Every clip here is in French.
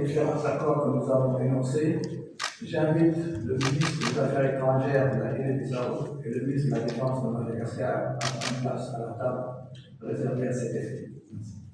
différents accords que nous avons énoncés, j'invite le ministre des Affaires étrangères de la Guinée-Bissau et le ministre de la Défense de Madagascar à prendre place à la table réservée à cet effet. Merci.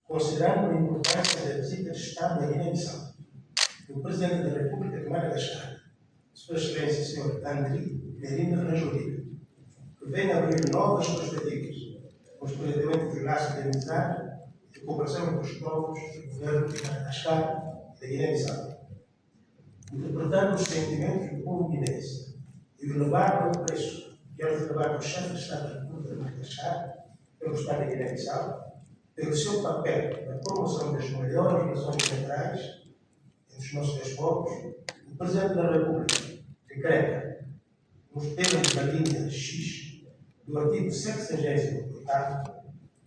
Considerando a importância da visita de Estado na Guiné-Bissau, o Presidente da República de Madagascar, Sua Excelência Sr. Andry Lerina Rajoelina, que vem abrir novas perspectivas no estreitamento dos laços de amizade e cooperação entre os povos do governo de Madagascar e da Guiné-Bissau, interpretando os sentimentos do povo guinense e o elevado apreço que é reservado ao chefe de Estado da República de Madagascar pelo Estado da Guiné-Bissau, pelo seu papel na promoção das melhores relações bilaterais entre os nossos dois povos, o Presidente da República decreta, nos termos da linha X do artigo 168,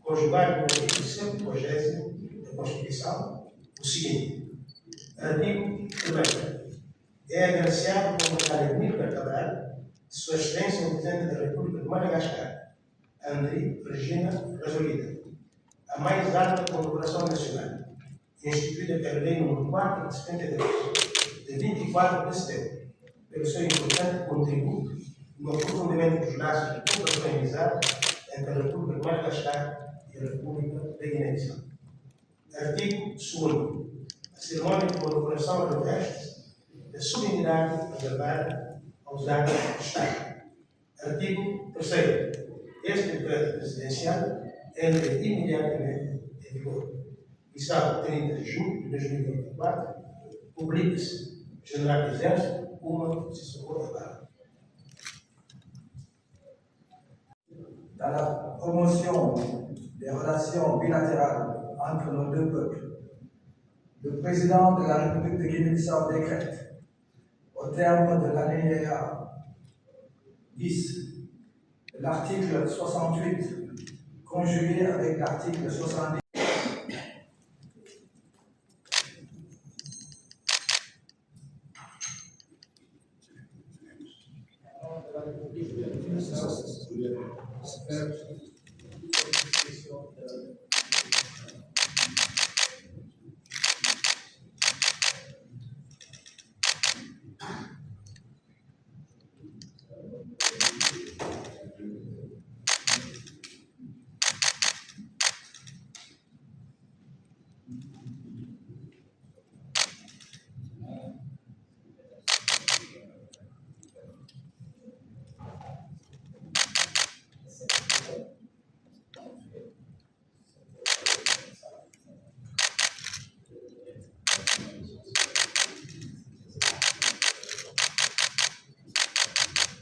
conjugado com o artigo 150 da Constituição, o seguinte: artigo 1. É agraciado por Maria Emília Cabral, Sua Excelência o Presidente da República de Madagascar, Andry Regina Rajoelina, a mais alta condecoração nacional, instituída pela Lei nº 4 de 73, de 24 de setembro, pelo seu importante contributo no aprofundamento dos laços de cooperação e amizade entre a República de Madagascar e a República da Guiné-Bissau. Artigo 2. A cerimônia de condecoração reveste da solenidade reservada aos atos do Estado. Artigo 3. Este decreto presidencial entra imediatamente em vigor. E sábado 30 de julho de 2024, publica-se General do Exército, uma se socorre agora. Dans la promotion des relations bilatérales entre nos deux peuples, le président de la République de Guinée-Bissau décrète, au terme de l'alinéa 10 de l'article 68, conjugué avec l'article 70,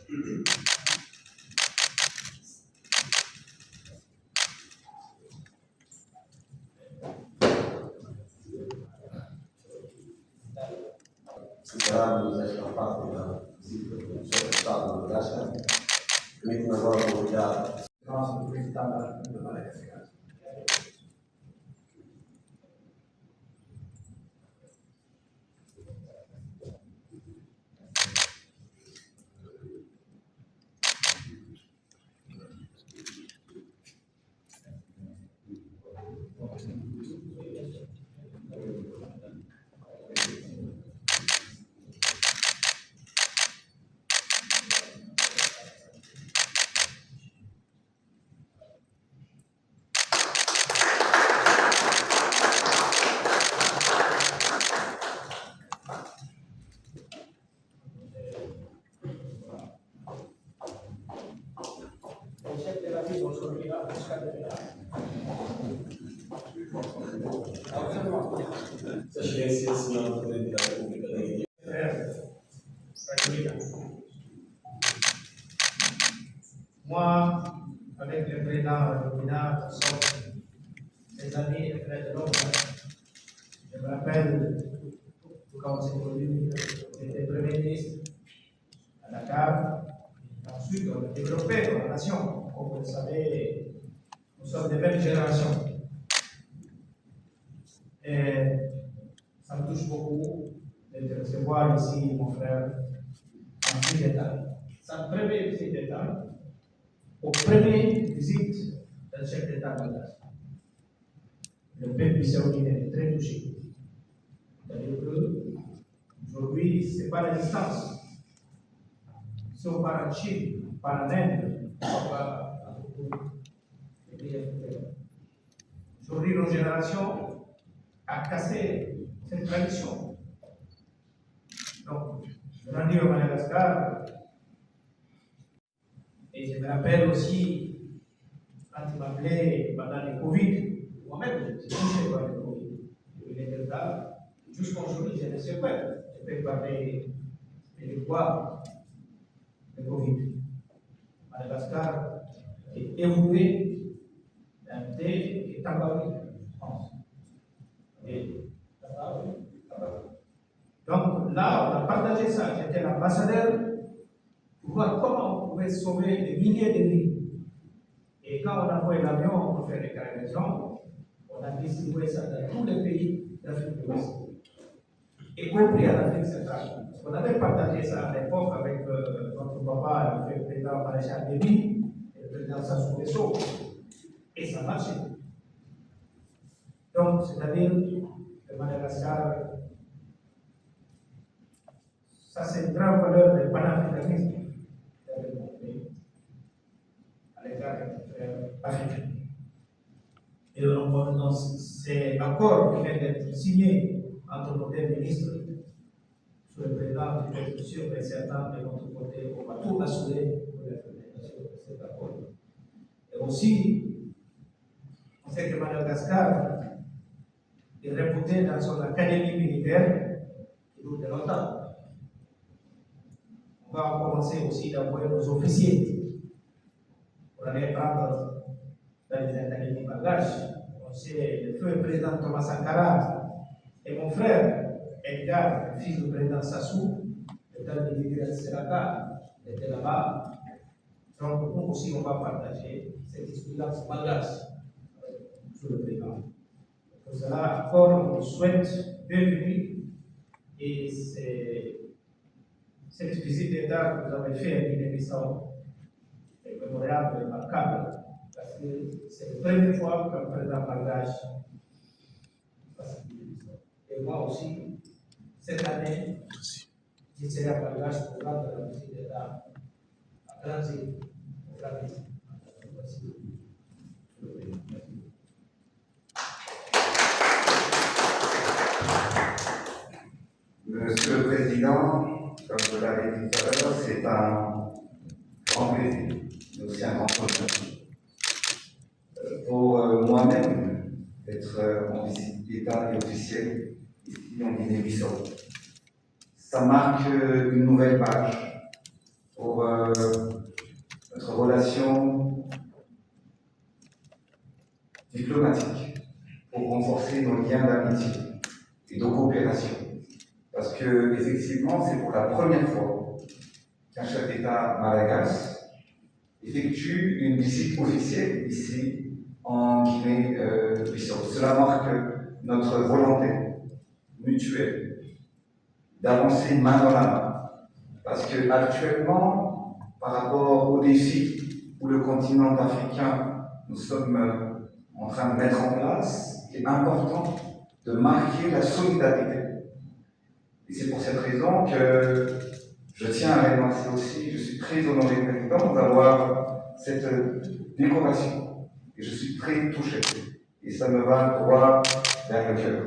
Considerarmos esta parte da visita do Sr. Estado de Madagascar, permite-me agora convidar France de visitar de Madagascar. Le chef de la ville aujourd'hui là, jusqu'à demain. Sua Excelência, senhor Presidente da República da Guiné. Moi, avec le président Robina, ses amis et frères de l'homme, je me rappelle quand on s'est connu, j'étais Premier ministre à Dakar. Ensuite, on a développé la nation. Comme vous le savez, nous sommes de même génération. Et ça me touche beaucoup de recevoir ici mon frère en visite d'État. Sa première visite d'État, au premier visite d'un chef d'État malgache. Le peuple saoudien est très touché. C'est-à-dire que aujourd'hui, ce n'est pas la distance. Si on part en Chine, par en Inde, on va à beaucoup de pays africains. Aujourd'hui, nos générations a cassé cette tradition. Donc, je rendu au Madagascar, et je me rappelle aussi, quand il m'appelait pendant le Covid, moi-même, j'ai touché par le Covid. Il était là, jusqu'aujourd'hui, je ne sais pas. Je peux parler de quoi le Covid. Madagascar est évolué d'un thé et Tambaoui, je pense. Et donc là, on a partagé ça. J'étais l'ambassadeur pour voir comment on pouvait sauver des milliers de vies. Et quand on a envoyé l'avion pour faire les cargaisons, on a distribué ça dans tous les pays d'Afrique de l'Ouest, y compris en Afrique centrale. On avait partagé ça à l'époque avec notre papa, le président Maréchal Déby, et le président Sassou Nguesso, et ça marchait. Donc, c'est-à-dire que Madagascar, ça c'est une grande valeur de panafricanisme à l'égard des frères africains. Et donc, c'est l'accord qui vient d'être signé entre nos deux ministres sous le président du peuple sûr et certain de notre côté, on va tout assurer pour l'implémentation de cet accord. Et aussi, on sait que Madagascar est réputé dans son académie militaire qui dure de longtemps. On va commencer aussi d'envoyer nos officiers pour aller prendre dans les académies malgaches. On sait le feu président Thomas Sankara et mon frère Edgar, le fils du président Sassou, était le militaire de Seraka, était là-bas. Donc nous aussi, on va partager cette expérience malgache sur le président. Pour cela, encore, on souhaite bienvenue et cette visite d'État que vous avez faite à Guinée-Bissau est mémorable et remarquable parce que c'est la première fois qu'un président malgache passe à Guinée-Bissau. Et moi aussi, cette année, je serai à Malgache pour rendre la visite d'État à Transit, au Grammy. Monsieur le Président, comme vous l'avez dit tout à l'heure, c'est un grand plaisir, mais aussi un grand honneur pour moi-même d'être en visite d'État et officielle ici en Guinée-Bissau. Ça marque une nouvelle page pour notre relation diplomatique, pour renforcer nos liens d'amitié et de coopération. Parce que, effectivement, c'est pour la première fois qu'un chef d'État malagasy effectue une visite officielle ici en Guinée-Bissau. Cela marque notre volonté mutuelle d'avancer main dans la main. Parce que actuellement, par rapport aux défis où le continent africain nous sommes en train de mettre en place, il est important de marquer la solidarité. Et c'est pour cette raison que je tiens à l'énoncer aussi, je suis très honoré, Président, d'avoir cette décoration. Et je suis très touché. Et ça me va droit vers le cœur.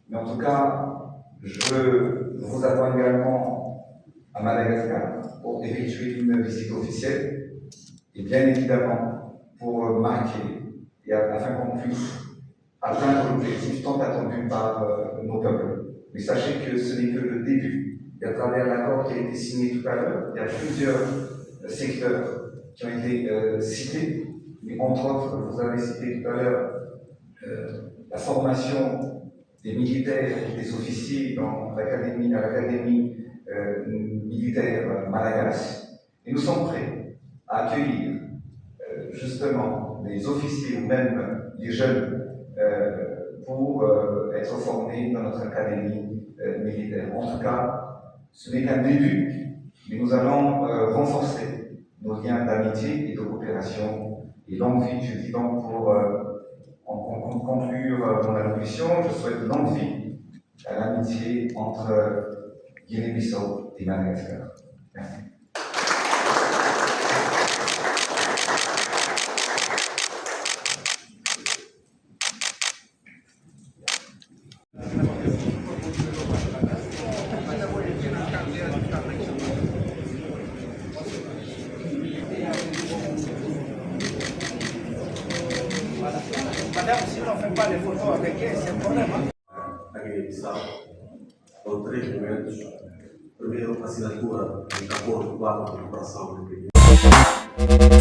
Mais en tout cas, je vous attends également à Madagascar pour effectuer une visite officielle. Et bien évidemment, pour marquer, et afin qu'on puisse atteindre l'objectif tant attendu par nos peuples. Mais sachez que ce n'est que le début. Et à travers l'accord qui a été signé tout à l'heure, il y a plusieurs secteurs qui ont été cités. Mais entre autres, vous avez cité tout à l'heure la formation des militaires et des officiers à l'académie militaire malagasy. Et nous sommes prêts à accueillir justement les officiers ou même les jeunes pour être formés dans notre académie militaire. En tout cas, ce n'est qu'un début, mais nous allons renforcer nos liens d'amitié et de coopération. Et longue vie, je dis donc pour conclure mon allocution, je souhaite longue vie à l'amitié entre Guinée-Bissau et Madagascar. Merci. Madame, si on ne fait pas les photos avec elle, c'est un problème. A Guiné-Bissau, com 3 momentos, primeiro, assinatura de acordo com a cooperação entre